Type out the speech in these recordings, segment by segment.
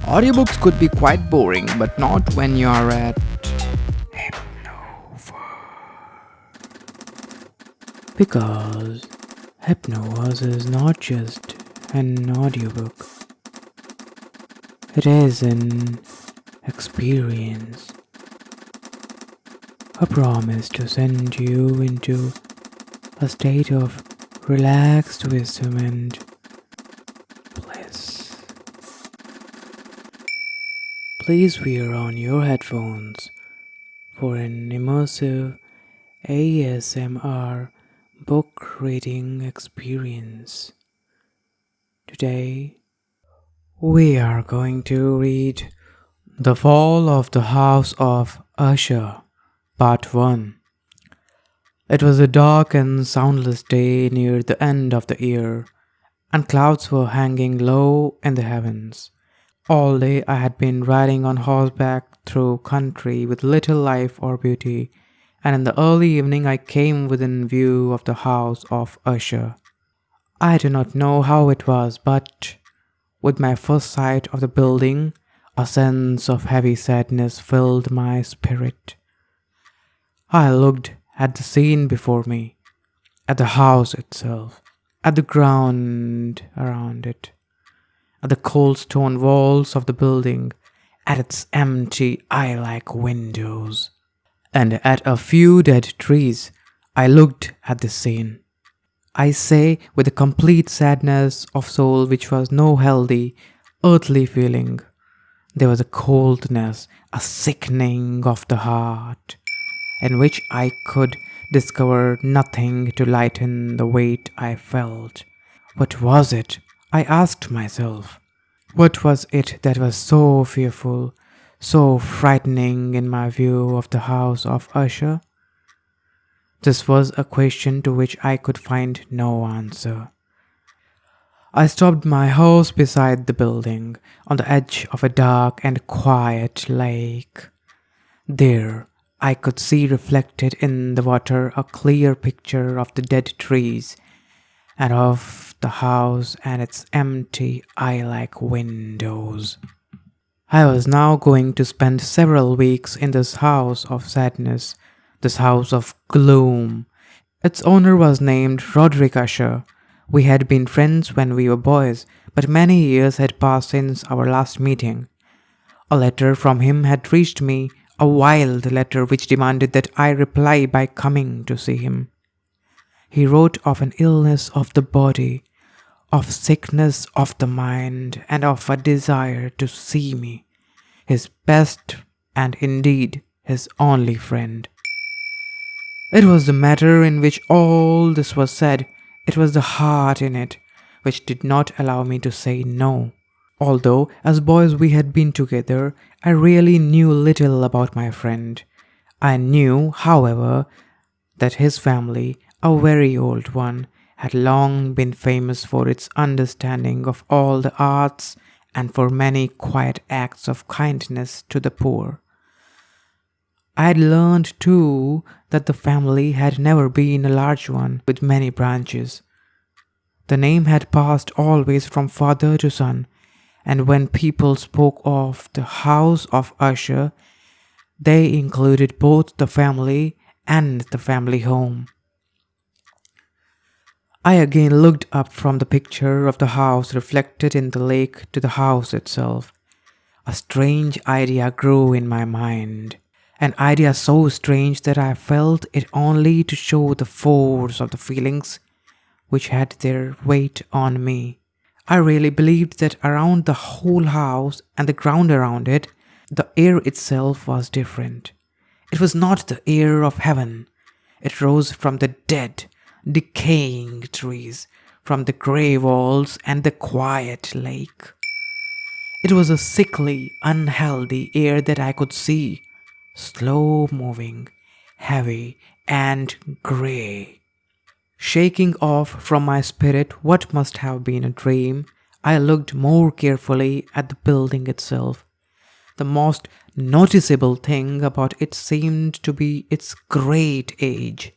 Audiobooks could be quite boring, but not when you are at Hypnoverse. Because Hypnoverse is not just an audiobook, it is an experience. A promise to send you into a state of relaxed wisdom and bliss. Please wear on your headphones for an immersive ASMR book reading experience. Today, we are going to read The Fall of the House of Usher, Part 1. It was a dark and soundless day near the end of the year, and clouds were hanging low in the heavens. All day I had been riding on horseback through country with little life or beauty, and in the early evening I came within view of the house of Usher. I do not know how it was, but with my first sight of the building, a sense of heavy sadness filled my spirit. I looked at the scene before me, at the house itself, at the ground around it, at the cold stone walls of the building, at its empty eye-like windows, and at a few dead trees. I looked at the scene, I say, with a complete sadness of soul which was no healthy, earthly feeling. There was a coldness, a sickening of the heart, in which I could discover nothing to lighten the weight I felt. What was it? I asked myself. What was it that was so fearful, so frightening in my view of the house of Usher? This was a question to which I could find no answer. I stopped my horse beside the building, on the edge of a dark and quiet lake. There, I could see reflected in the water a clear picture of the dead trees, and of the house and its empty eye-like windows. I was now going to spend several weeks in this house of sadness, this house of gloom. Its owner was named Roderick Usher. We had been friends when we were boys, but many years had passed since our last meeting. A letter from him had reached me, a wild letter which demanded that I reply by coming to see him. He wrote of an illness of the body, of sickness of the mind, and of a desire to see me, his best and indeed his only friend. It was the matter in which all this was said, it was the heart in it, which did not allow me to say no. Although as boys we had been together, I really knew little about my friend. I knew, however, that his family, a very old one, had long been famous for its understanding of all the arts and for many quiet acts of kindness to the poor. I had learned, too, that the family had never been a large one with many branches. The name had passed always from father to son, and when people spoke of the house of Usher, they included both the family and the family home. I again looked up from the picture of the house reflected in the lake to the house itself. A strange idea grew in my mind, an idea so strange that I felt it only to show the force of the feelings which had their weight on me. I really believed that around the whole house and the ground around it, the air itself was different. It was not the air of heaven. It rose from the dead, decaying trees, from the grey walls and the quiet lake. It was a sickly, unhealthy air that I could see, slow-moving, heavy and grey. Shaking off from my spirit what must have been a dream, I looked more carefully at the building itself. The most noticeable thing about it seemed to be its great age.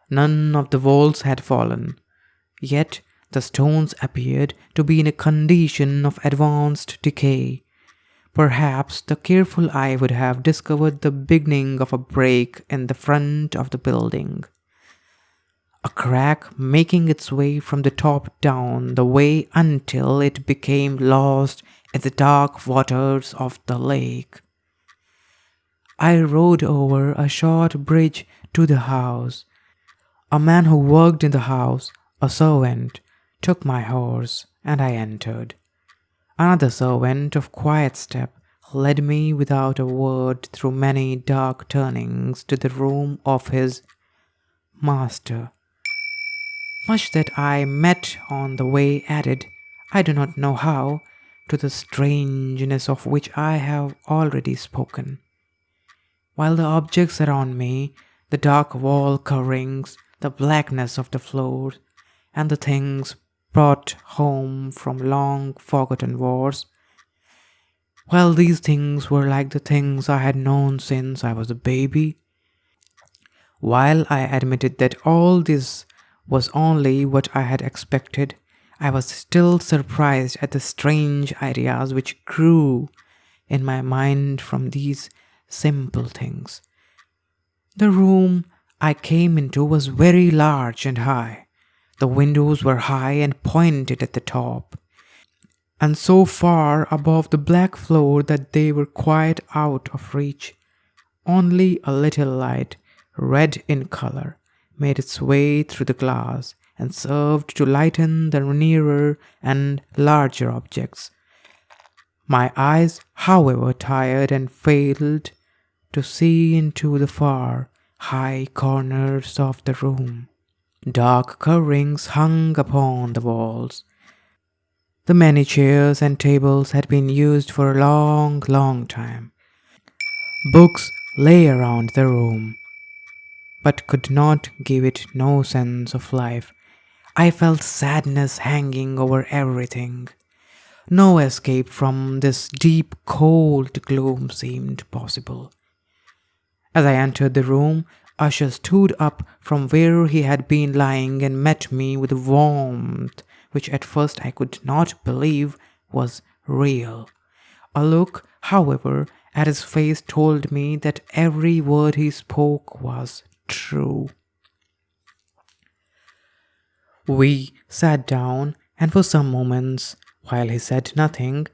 None of the walls had fallen, yet the stones appeared to be in a condition of advanced decay. Perhaps the careful eye would have discovered the beginning of a break in the front of the building. A crack making its way from the top down the way until it became lost in the dark waters of the lake. I rode over a short bridge to the house. A man who worked in the house, a servant, took my horse, and I entered. Another servant of quiet step led me without a word through many dark turnings to the room of his master. Much that I met on the way added, I do not know how, to the strangeness of which I have already spoken. While the objects around me, the dark wall coverings, the blackness of the floors, and the things brought home from long forgotten wars, while these things were like the things I had known since I was a baby, while I admitted that all this was only what I had expected, I was still surprised at the strange ideas which grew in my mind from these simple things. The room I came into was very large and high. The windows were high and pointed at the top, and so far above the black floor that they were quite out of reach. Only a little light, red in color, made its way through the glass and served to lighten the nearer and larger objects. My eyes, however, tired and failed to see into the far, high corners of the room. Dark coverings hung upon the walls. The many chairs and tables had been used for a long, long time. Books lay around the room, but could not give it no sense of life. I felt sadness hanging over everything. No escape from this deep, cold gloom seemed possible. As I entered the room, Usher stood up from where he had been lying and met me with a warmth which at first I could not believe was real. A look, however, at his face told me that every word he spoke was true. We sat down, and for some moments, while he said nothing,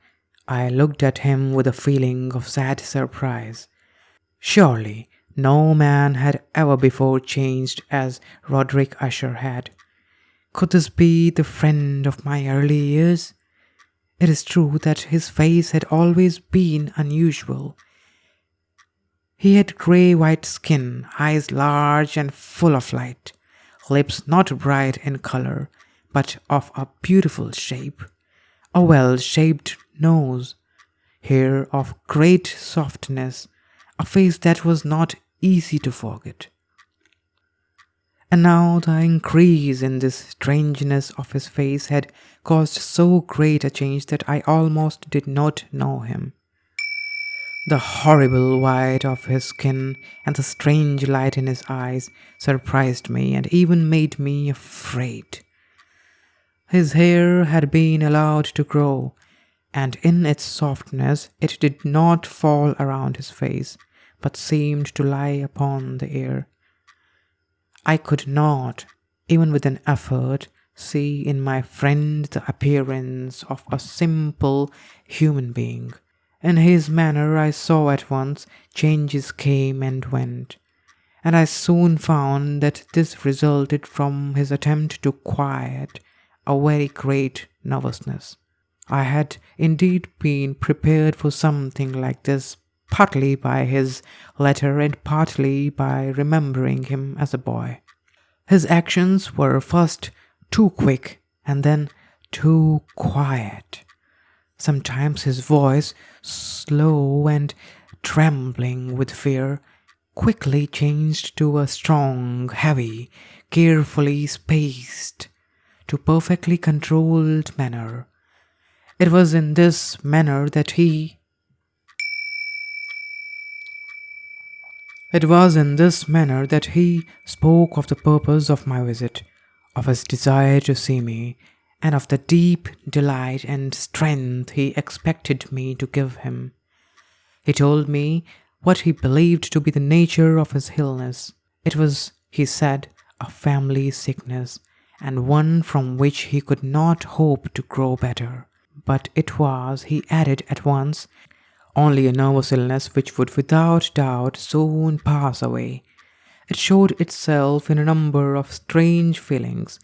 I looked at him with a feeling of sad surprise. Surely no man had ever before changed as Roderick Usher had. Could this be the friend of my early years? It is true that his face had always been unusual. He had grey-white skin, eyes large and full of light, lips not bright in color, but of a beautiful shape, a well-shaped nose, hair of great softness, a face that was not easy to forget. And now the increase in this strangeness of his face had caused so great a change that I almost did not know him. The horrible white of his skin and the strange light in his eyes surprised me and even made me afraid. His hair had been allowed to grow, and in its softness it did not fall around his face, but seemed to lie upon the air. I could not, even with an effort, see in my friend the appearance of a simple human being. In his manner I saw at once changes came and went, and I soon found that this resulted from his attempt to quiet a very great nervousness. I had indeed been prepared for something like this, partly by his letter and partly by remembering him as a boy. His actions were first too quick and then too quiet. Sometimes his voice, slow and trembling with fear, quickly changed to a strong, heavy, carefully spaced, to perfectly controlled manner. It was in this manner that he spoke of the purpose of my visit, of his desire to see me, and of the deep delight and strength he expected me to give him. He told me what he believed to be the nature of his illness. It was, he said, a family sickness, and one from which he could not hope to grow better. But it was, he added at once, only a nervous illness which would without doubt soon pass away. It showed itself in a number of strange feelings.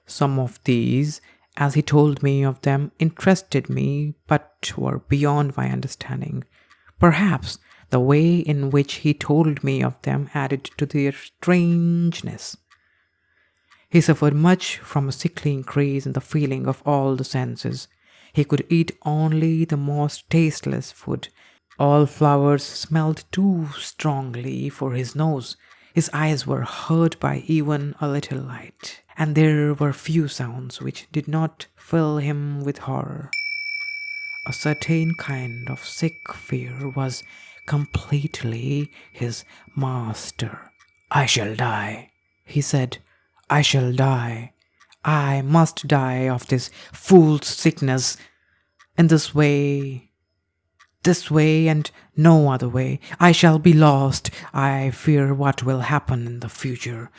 Some of these, as he told me of them, interested me, but were beyond my understanding. Perhaps the way in which he told me of them added to their strangeness. He suffered much from a sickly increase in the feeling of all the senses. He could eat only the most tasteless food. All flowers smelled too strongly for his nose. His eyes were hurt by even a little light, and there were few sounds which did not fill him with horror. A certain kind of sick fear was completely his master. "I shall die," he said. "I shall die. I must die of this fool's sickness. In this way and no other way, I shall be lost. I fear what will happen in the future.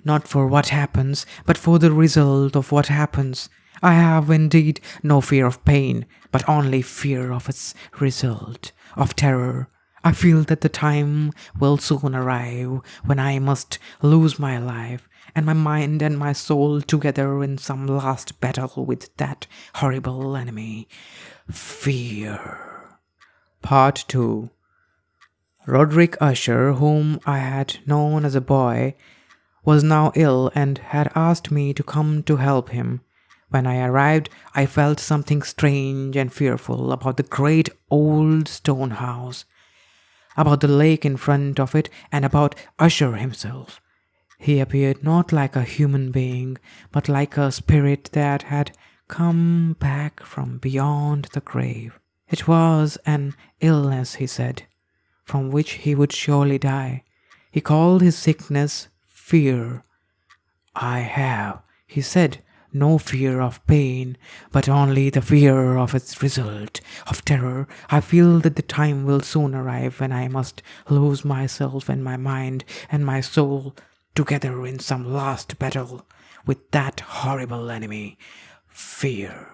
Not for what happens, but for the result of what happens. I have indeed no fear of pain, but only fear of its result, of terror. I feel that the time will soon arrive when I must lose my life and my mind and my soul together in some last battle with that horrible enemy, fear." Part 2. Roderick Usher, whom I had known as a boy, was now ill and had asked me to come to help him. When I arrived, I felt something strange and fearful about the great old stone house, about the lake in front of it, and about Usher himself. He appeared not like a human being, but like a spirit that had come back from beyond the grave. It was an illness, he said, from which he would surely die. He called his sickness fear. "I have," he said, "no fear of pain, but only the fear of its result, of terror. I feel that the time will soon arrive when I must lose myself and my mind and my soul together in some last battle with that horrible enemy, fear."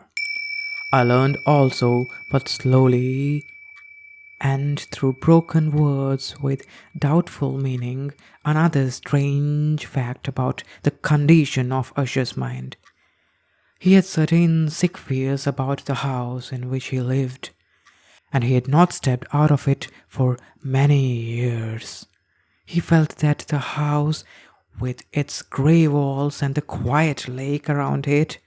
I learned also, but slowly and through broken words with doubtful meaning, another strange fact about the condition of Usher's mind. He had certain sick fears about the house in which he lived, and he had not stepped out of it for many years. He felt that the house, with its grey walls and the quiet lake around it,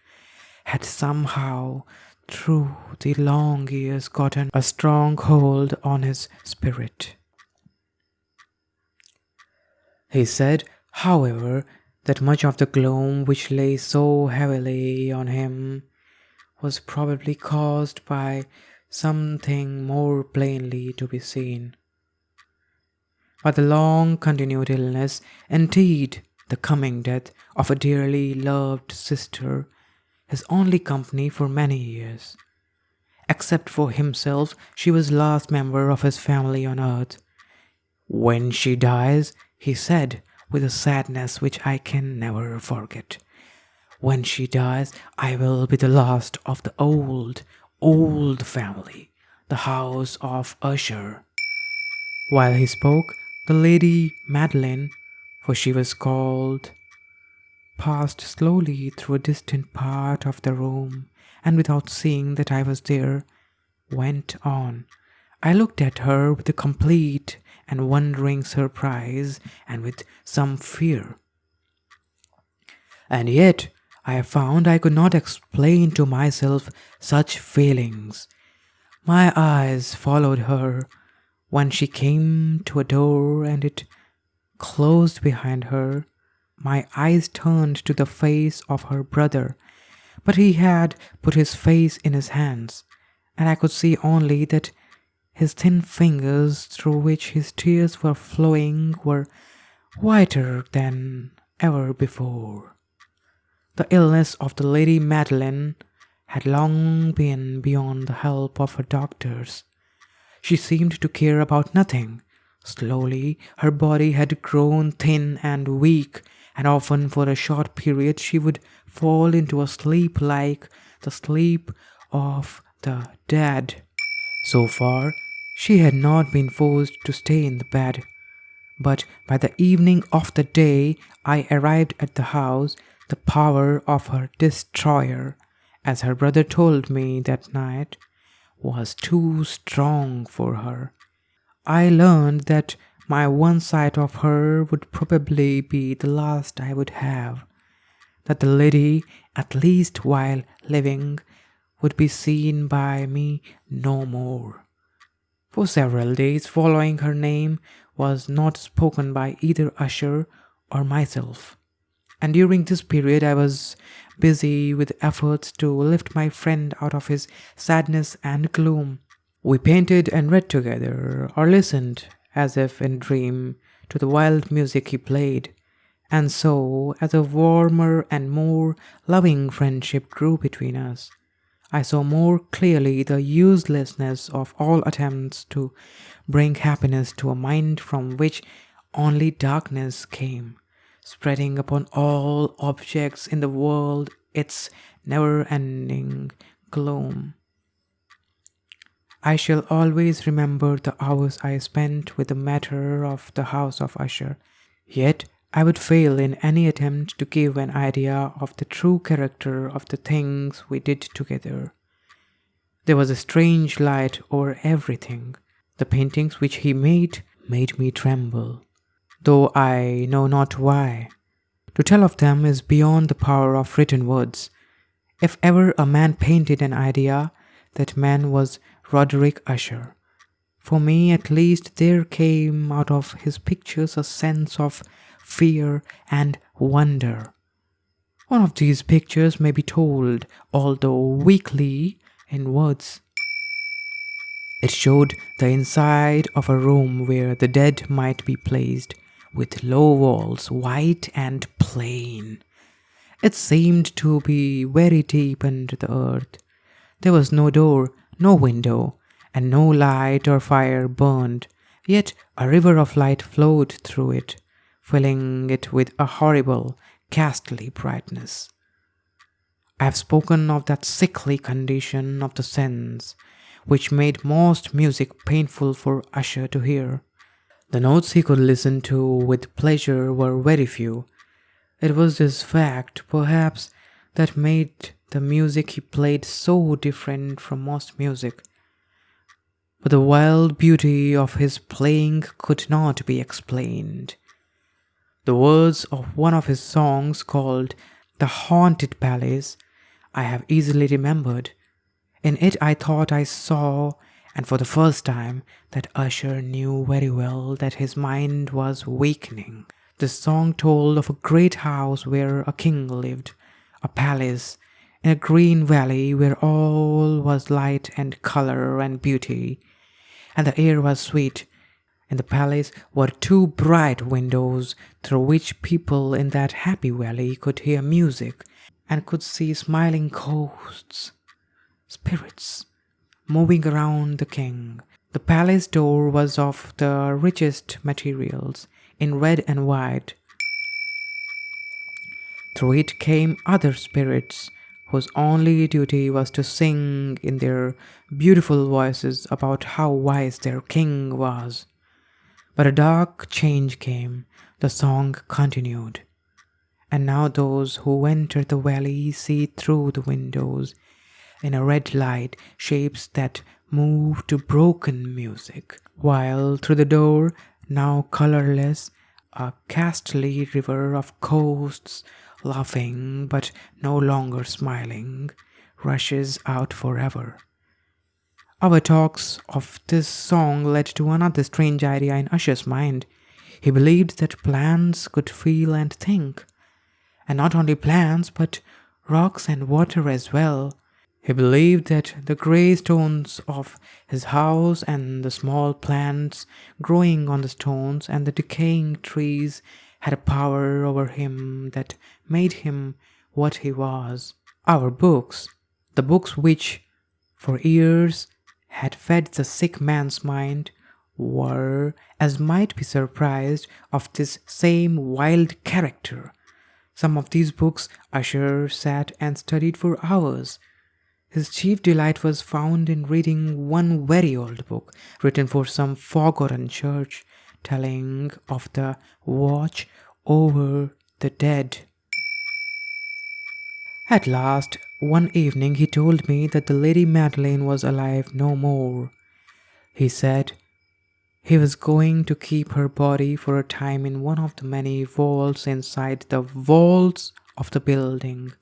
had somehow, through the long years, gotten a strong hold on his spirit. He said, however, that much of the gloom which lay so heavily on him was probably caused by something more plainly to be seen. By the long-continued illness, indeed the coming death of a dearly loved sister, his only company for many years. Except for himself, she was the last member of his family on earth. "When she dies," he said, with a sadness which I can never forget, "when she dies, I will be the last of the old family, the House of Usher." While he spoke, the Lady Madeline, for she was called, passed slowly through a distant part of the room, and without seeing that I was there, went on. I looked at her with a complete and wondering surprise and with some fear. And yet I found I could not explain to myself such feelings. My eyes followed her when she came to a door and it closed behind her. My eyes turned to the face of her brother, but he had put his face in his hands, and I could see only that his thin fingers, through which his tears were flowing, were whiter than ever before. The illness of the Lady Madeline had long been beyond the help of her doctors. She seemed to care about nothing. Slowly, her body had grown thin and weak, and often for a short period she would fall into a sleep like the sleep of the dead. So far, she had not been forced to stay in the bed. But by the evening of the day I arrived at the house, the power of her destroyer, as her brother told me that night, was too strong for her. I learned that my one sight of her would probably be the last I would have, that the lady, at least while living, would be seen by me no more. For several days following, her name was not spoken by either Usher or myself. And during this period, I was busy with efforts to lift my friend out of his sadness and gloom. We painted and read together, or listened, as if in dream, to the wild music he played. And so, as a warmer and more loving friendship grew between us, I saw more clearly the uselessness of all attempts to bring happiness to a mind from which only darkness came, spreading upon all objects in the world its never-ending gloom. I shall always remember the hours I spent with the matter of the House of Usher, yet I would fail in any attempt to give an idea of the true character of the things we did together. There was a strange light over everything. The paintings which he made me tremble, though I know not why. To tell of them is beyond the power of written words. If ever a man painted an idea, that man was Roderick Usher. For me, at least, there came out of his pictures a sense of fear and wonder. One of these pictures may be told, although weakly, in words. It showed the inside of a room where the dead might be placed, with low walls, white and plain. It seemed to be very deep into the earth. There was no door, no window, and no light or fire burned, yet a river of light flowed through it, filling it with a horrible, ghastly brightness. I have spoken of that sickly condition of the sense, which made most music painful for Usher to hear. The notes he could listen to with pleasure were very few. It was this fact, perhaps, that made the music he played so different from most music. But the wild beauty of his playing could not be explained. The words of one of his songs, called "The Haunted Palace," I have easily remembered. In it I thought I saw, and for the first time, that Usher knew very well that his mind was weakening. This song told of a great house where a king lived, a palace in a green valley where all was light and color and beauty, and the air was sweet. In the palace were two bright windows through which people in that happy valley could hear music and could see smiling ghosts, spirits, moving around the king. The palace door was of the richest materials, in red and white. Through it came other spirits, whose only duty was to sing in their beautiful voices about how wise their king was. But a dark change came. The song continued. And now those who enter the valley see through the windows, in a red light, shapes that move to broken music, while through the door, now colorless, a ghastly river of ghosts, laughing but no longer smiling, rushes out forever. Our talks of this song led to another strange idea in Usher's mind. He believed that plants could feel and think, and not only plants but rocks and water as well. He believed that the grey stones of his house and the small plants growing on the stones and the decaying trees had a power over him that made him what he was. Our books, the books which, for years had fed the sick man's mind were, as might be surprised, of this same wild character. Some of these books Usher sat and studied for hours. His chief delight was found in reading one very old book, written for some forgotten church, telling of the watch over the dead. At last, one evening he told me that the Lady Madeleine was alive no more. He said he was going to keep her body for a time in one of the many vaults inside the walls of the building.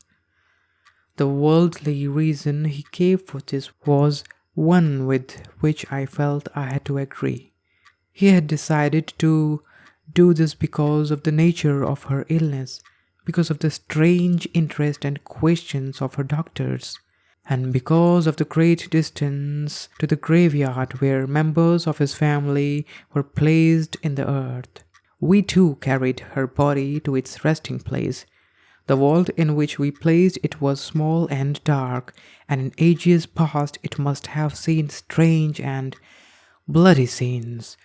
The worldly reason he gave for this was one with which I felt I had to agree. He had decided to do this because of the nature of her illness, because of the strange interest and questions of her doctors, and because of the great distance to the graveyard where members of his family were placed in the earth. We too carried her body to its resting place. The vault in which we placed it was small and dark, and in ages past it must have seen strange and bloody scenes.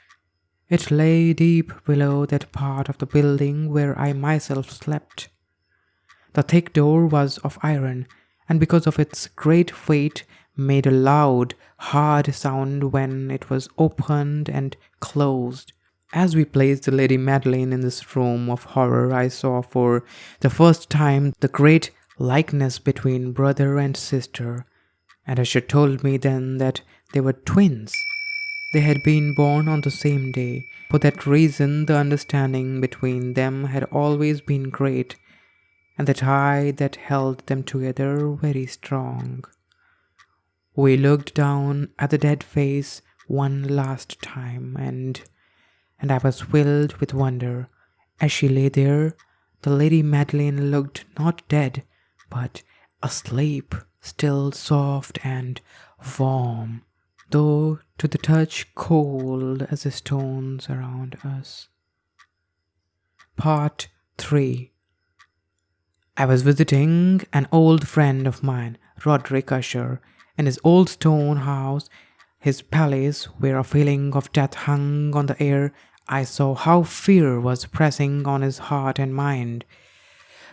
It lay deep below that part of the building where I myself slept. The thick door was of iron, and because of its great weight made a loud, hard sound when it was opened and closed. As we placed the Lady Madeleine in this room of horror, I saw for the first time the great likeness between brother and sister, and Usher told me then that they were twins. They had been born on the same day. For that reason, the understanding between them had always been great, and the tie that held them together very strong. We looked down at the dead face one last time, and I was filled with wonder. As she lay there, the Lady Madeleine looked not dead, but asleep, still soft and warm, though to the touch cold as the stones around us. Part 3. I was visiting an old friend of mine, Roderick Usher, in his old stone house, his palace, where a feeling of death hung on the air. I saw how fear was pressing on his heart and mind.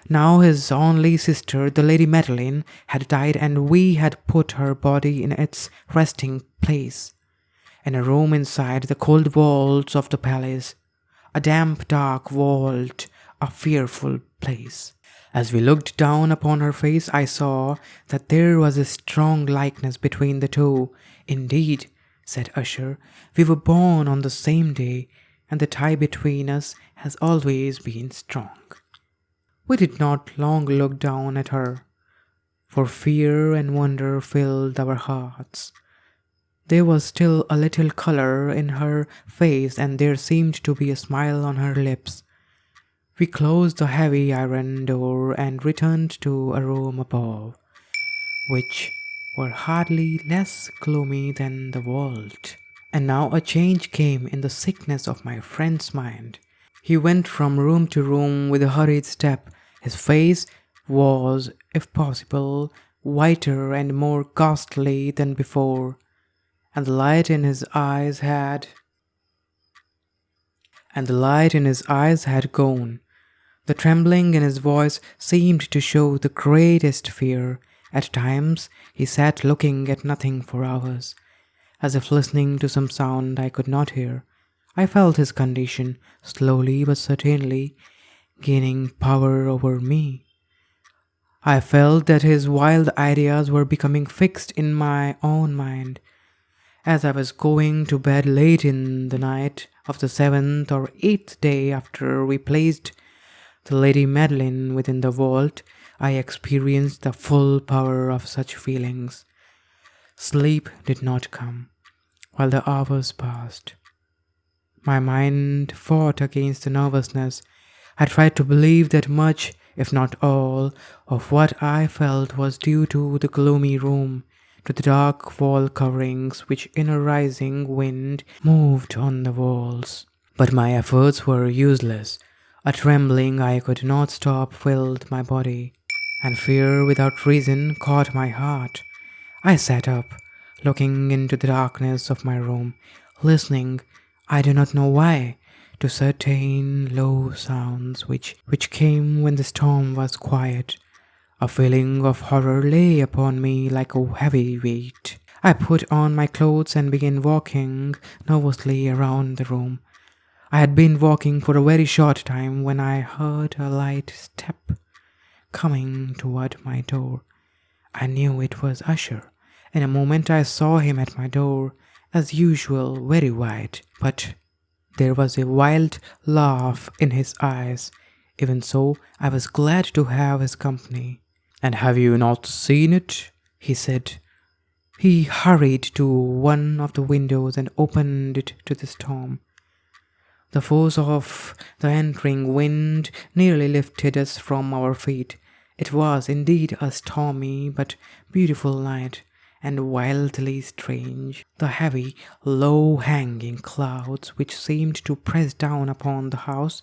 Now his only sister, the Lady Madeleine, had died, and we had put her body in its resting place, in a room inside the cold walls of the palace, a damp, dark vault, a fearful place. As we looked down upon her face, I saw that there was a strong likeness between the two. Indeed, said Usher, we were born on the same day, and the tie between us has always been strong. We did not long look down at her, for fear and wonder filled our hearts. There was still a little color in her face, and there seemed to be a smile on her lips. We closed the heavy iron door and returned to a room above, which were hardly less gloomy than the vault. And now a change came in the sickness of my friend's mind. He went from room to room with a hurried step. His face was, if possible, whiter and more ghastly than before, and the light in his eyes had gone. The trembling in his voice seemed to show the greatest fear. At times he sat looking at nothing for hours, as if listening to some sound I could not hear. I felt his condition, slowly but certainly, gaining power over me. I felt that his wild ideas were becoming fixed in my own mind. As I was going to bed late in the night of the 7th or 8th day after we placed the Lady Madeleine within the vault, I experienced the full power of such feelings. Sleep did not come, while the hours passed. My mind fought against the nervousness. I tried to believe that much, if not all, of what I felt was due to the gloomy room, to the dark wall coverings which in a rising wind moved on the walls. But my efforts were useless. A trembling I could not stop filled my body, and fear without reason caught my heart. I sat up, looking into the darkness of my room, listening, I do not know why, to certain low sounds which came when the storm was quiet. A feeling of horror lay upon me like a heavy weight. I put on my clothes and began walking nervously around the room. I had been walking for a very short time when I heard a light step coming toward my door. I knew it was Usher. In a moment I saw him at my door, as usual, very white, but there was a wild laugh in his eyes. Even so, I was glad to have his company. "And have you not seen it?" he said. He hurried to one of the windows and opened it to the storm. The force of the entering wind nearly lifted us from our feet. It was indeed a stormy but beautiful night, and wildly strange. The heavy, low-hanging clouds, which seemed to press down upon the house,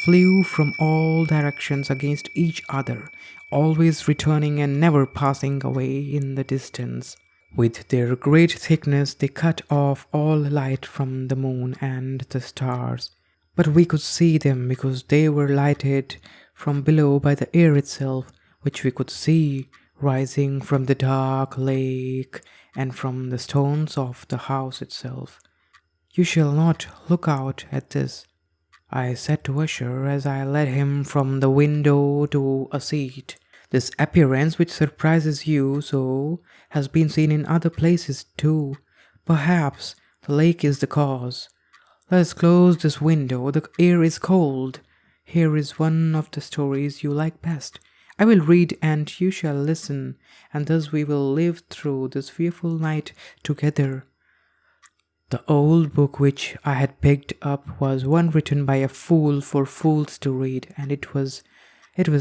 flew from all directions against each other, always returning and never passing away in the distance. With their great thickness they cut off all light from the moon and the stars. But we could see them because they were lighted from below by the air itself, which we could see rising from the dark lake and from the stones of the house itself. "You shall not look out at this," I said to Usher as I led him from the window to a seat. "This appearance which surprises you so has been seen in other places too. Perhaps the lake is the cause. Let us close this window, the air is cold. Here is one of the stories you like best. I will read and you shall listen, and thus we will live through this fearful night together." The old book which I had picked up was one written by a fool for fools to read, and it was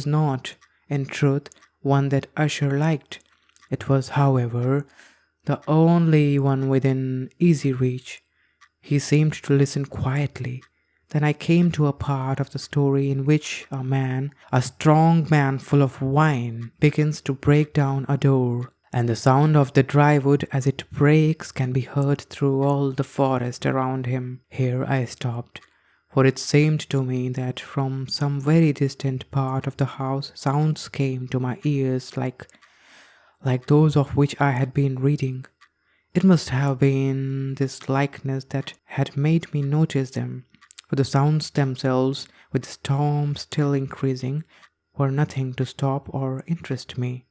not, in truth, one that Usher liked. It was, however, the only one within easy reach. He seemed to listen quietly. Then I came to a part of the story in which a man, a strong man full of wine, begins to break down a door, and the sound of the dry wood as it breaks can be heard through all the forest around him. Here I stopped, for it seemed to me that from some very distant part of the house sounds came to my ears like those of which I had been reading. It must have been this likeness that had made me notice them, for the sounds themselves, with the storm still increasing, were nothing to stop or interest me.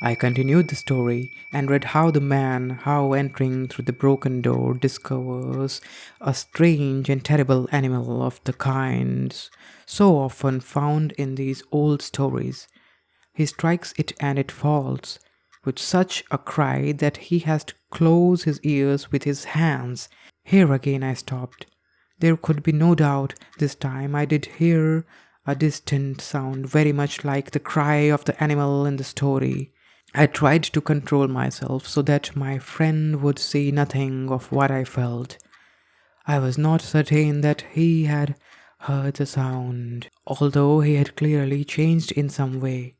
I continued the story and read how the man, how entering through the broken door, discovers a strange and terrible animal of the kinds so often found in these old stories. He strikes it and it falls, with such a cry that he has to close his ears with his hands. Here again I stopped. There could be no doubt this time I did hear a distant sound very much like the cry of the animal in the story. I tried to control myself so that my friend would see nothing of what I felt. I was not certain that he had heard the sound, although he had clearly changed in some way.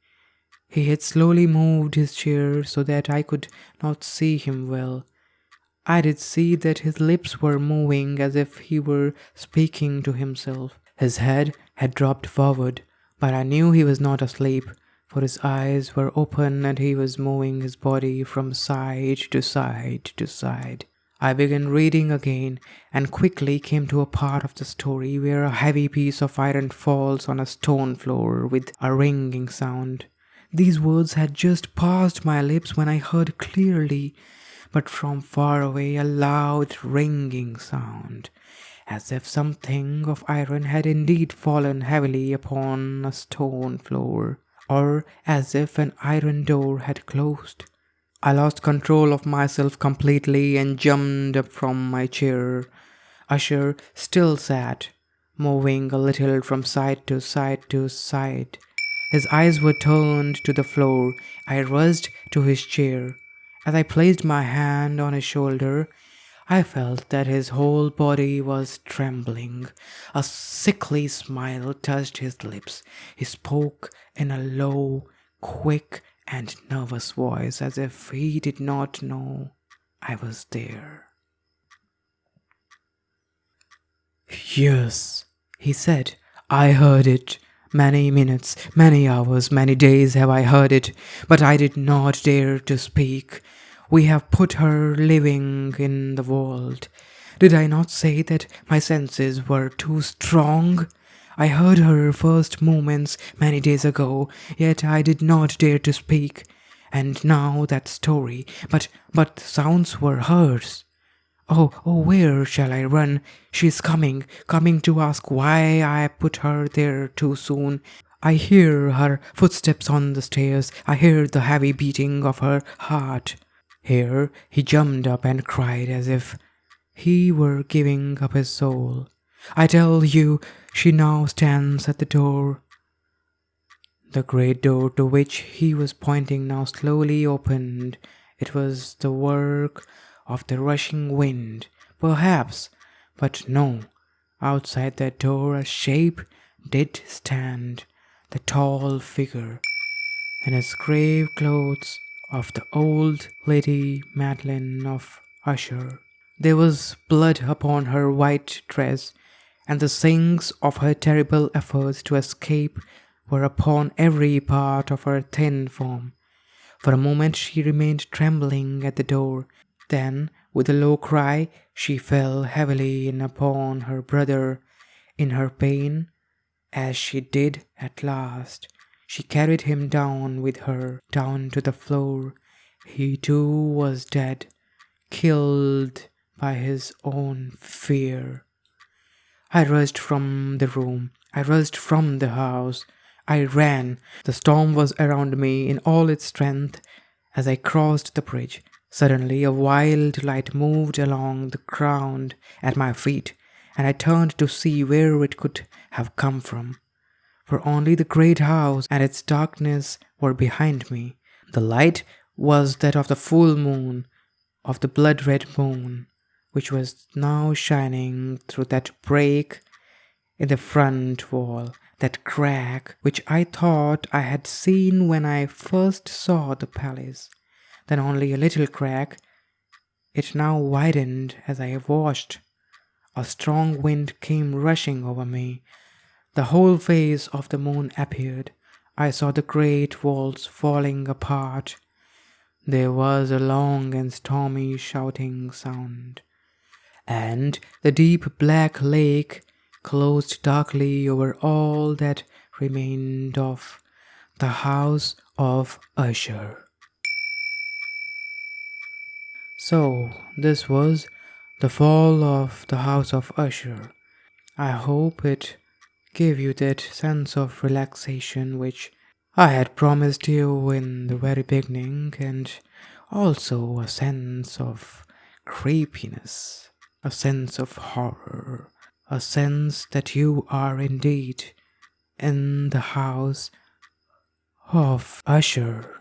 He had slowly moved his chair so that I could not see him well. I did see that his lips were moving as if he were speaking to himself. His head had dropped forward, but I knew he was not asleep, for his eyes were open and he was moving his body from side to side to side. I began reading again and quickly came to a part of the story where a heavy piece of iron falls on a stone floor with a ringing sound. These words had just passed my lips when I heard clearly, but from far away, a loud ringing sound, as if something of iron had indeed fallen heavily upon a stone floor, or as if an iron door had closed. I lost control of myself completely and jumped up from my chair. Usher still sat, moving a little from side to side to side. His eyes were turned to the floor. I rushed to his chair. As I placed my hand on his shoulder, I felt that his whole body was trembling. A sickly smile touched his lips. He spoke in a low, quick, and nervous voice as if he did not know I was there. "Yes," he said, "I heard it. Many minutes, many hours, many days have I heard it, but I did not dare to speak. We have put her living in the vault. Did I not say that my senses were too strong? I heard her first movements many days ago, yet I did not dare to speak. And now that story, but the sounds were hers. Oh, where shall I run? She is coming to ask why I put her there too soon. I hear her footsteps on the stairs. I hear the heavy beating of her heart." Here he jumped up and cried as if he were giving up his soul. "I tell you, she now stands at the door." The great door to which he was pointing now slowly opened. It was the work of the rushing wind, perhaps, but no. Outside that door a shape did stand, the tall figure, in his grave clothes of the old Lady Madeline of Usher. There was blood upon her white dress, and the signs of her terrible efforts to escape were upon every part of her thin form. For a moment she remained trembling at the door. Then, with a low cry, she fell heavily in upon her brother. In her pain, as she did at last, she carried him down with her, down to the floor. He too was dead, killed by his own fear. I rushed from the room. I rushed from the house. I ran. The storm was around me in all its strength. As I crossed the bridge, suddenly a wild light moved along the ground at my feet, and I turned to see where it could have come from. For only the great house and its darkness were behind me. The light was that of the full moon, of the blood-red moon, which was now shining through that break in the front wall, that crack which I thought I had seen when I first saw the palace. Then only a little crack. It now widened as I watched. A strong wind came rushing over me. The whole face of the moon appeared. I saw the great walls falling apart. There was a long and stormy shouting sound, and the deep black lake closed darkly over all that remained of the House of Usher. So, this was the fall of the House of Usher. I hope it gave you that sense of relaxation which I had promised you in the very beginning, and also a sense of creepiness, a sense of horror, a sense that you are indeed in the House of Usher.